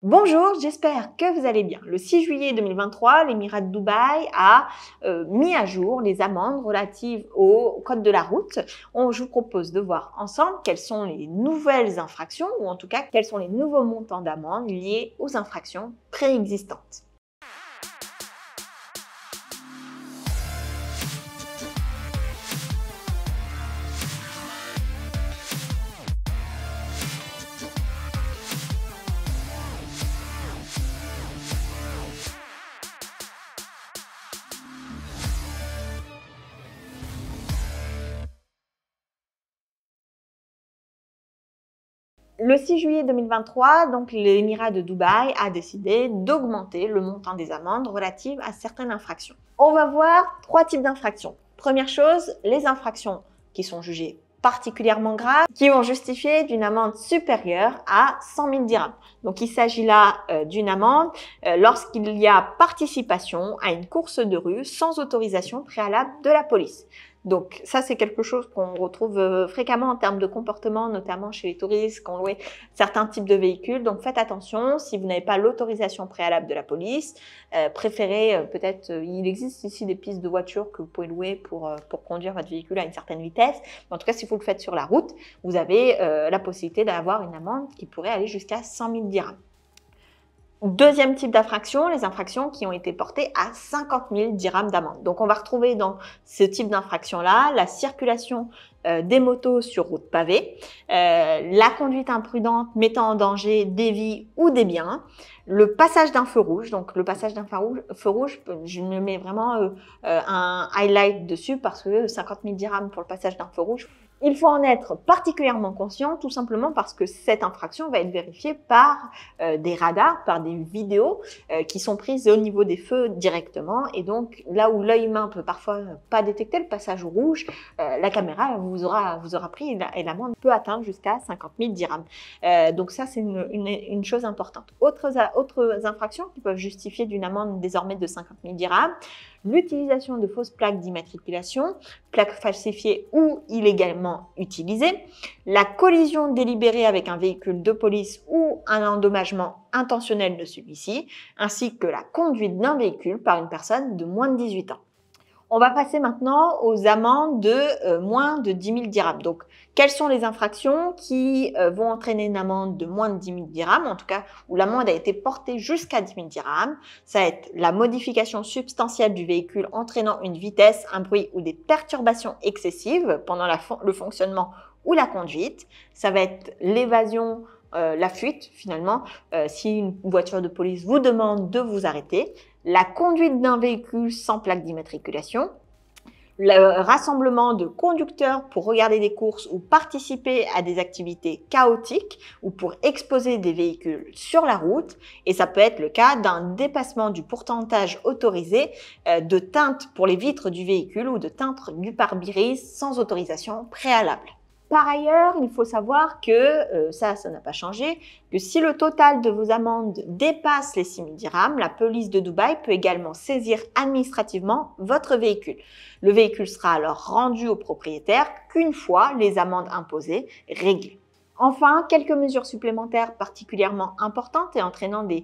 Bonjour, j'espère que vous allez bien. Le 6 juillet 2023, l'Émirat de Dubaï a mis à jour les amendes relatives au code de la route. Je vous propose de voir ensemble quelles sont les nouvelles infractions ou en tout cas quels sont les nouveaux montants d'amende liés aux infractions préexistantes. Le 6 juillet 2023, donc l'Émirat de Dubaï a décidé d'augmenter le montant des amendes relatives à certaines infractions. On va voir trois types d'infractions. Première chose, les infractions qui sont jugées particulièrement graves, qui vont justifier d'une amende supérieure à 100 000 dirhams. Donc il s'agit là d'une amende lorsqu'il y a participation à une course de rue sans autorisation préalable de la police. Donc ça, c'est quelque chose qu'on retrouve fréquemment en termes de comportement, notamment chez les touristes qui ont loué certains types de véhicules. Donc faites attention, si vous n'avez pas l'autorisation préalable de la police, préférez peut-être, il existe ici des pistes de voitures que vous pouvez louer pour conduire votre véhicule à une certaine vitesse. Mais en tout cas, si vous le faites sur la route, vous avez la possibilité d'avoir une amende qui pourrait aller jusqu'à 100 000 dirhams. Deuxième type d'infraction, les infractions qui ont été portées à 50 000 dirhams d'amende. Donc, on va retrouver dans ce type d'infraction-là la circulation des motos sur route pavée, la conduite imprudente mettant en danger des vies ou des biens, le passage d'un feu rouge. Donc, le passage d'un feu rouge, je me mets vraiment un highlight dessus parce que 50 000 dirhams pour le passage d'un feu rouge, il faut en être particulièrement conscient, tout simplement parce que cette infraction va être vérifiée par des radars, par des vidéos qui sont prises au niveau des feux directement. Et donc, là où l'œil humain peut parfois pas détecter le passage au rouge, la caméra vous aura pris et l'amende peut atteindre jusqu'à 50 000 dirhams. Donc ça, c'est une chose importante. Autres infractions qui peuvent justifier d'une amende désormais de 50 000 dirhams, l'utilisation de fausses plaques d'immatriculation, plaques falsifiées ou illégalement utilisées, la collision délibérée avec un véhicule de police ou un endommagement intentionnel de celui-ci, ainsi que la conduite d'un véhicule par une personne de moins de 18 ans. On va passer maintenant aux amendes de moins de 10 000 dirhams. Donc, quelles sont les infractions qui vont entraîner une amende de moins de 10 000 dirhams, en tout cas où l'amende a été portée jusqu'à 10 000 dirhams. Ça va être la modification substantielle du véhicule entraînant une vitesse, un bruit ou des perturbations excessives pendant le fonctionnement ou la conduite. Ça va être l'évasion, la fuite finalement, si une voiture de police vous demande de vous arrêter, la conduite d'un véhicule sans plaque d'immatriculation, le rassemblement de conducteurs pour regarder des courses ou participer à des activités chaotiques ou pour exposer des véhicules sur la route. Et ça peut être le cas d'un dépassement du pourcentage autorisé de teinte pour les vitres du véhicule ou de teinte du pare-brise sans autorisation préalable. Par ailleurs, il faut savoir que, ça n'a pas changé, que si le total de vos amendes dépasse les 6 000 dirhams, la police de Dubaï peut également saisir administrativement votre véhicule. Le véhicule sera alors rendu au propriétaire qu'une fois les amendes imposées réglées. Enfin, quelques mesures supplémentaires particulièrement importantes et entraînant des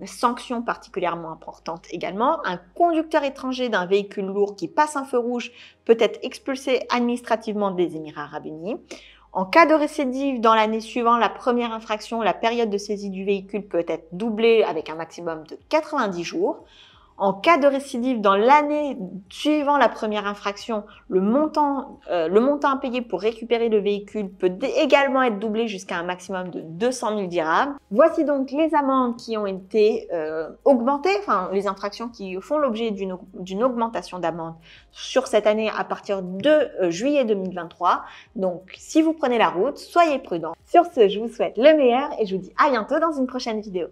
sanctions particulièrement importantes également. Un conducteur étranger d'un véhicule lourd qui passe un feu rouge peut être expulsé administrativement des Émirats arabes unis. En cas de récidive dans l'année suivant la première infraction, la période de saisie du véhicule peut être doublée avec un maximum de 90 jours. En cas de récidive dans l'année suivant la première infraction, le montant à payer pour récupérer le véhicule peut également être doublé jusqu'à un maximum de 200 000 dirhams. Voici donc les amendes qui ont été augmentées, enfin les infractions qui font l'objet d'une augmentation d'amende sur cette année à partir de juillet 2023. Donc si vous prenez la route, soyez prudents. Sur ce, je vous souhaite le meilleur et je vous dis à bientôt dans une prochaine vidéo.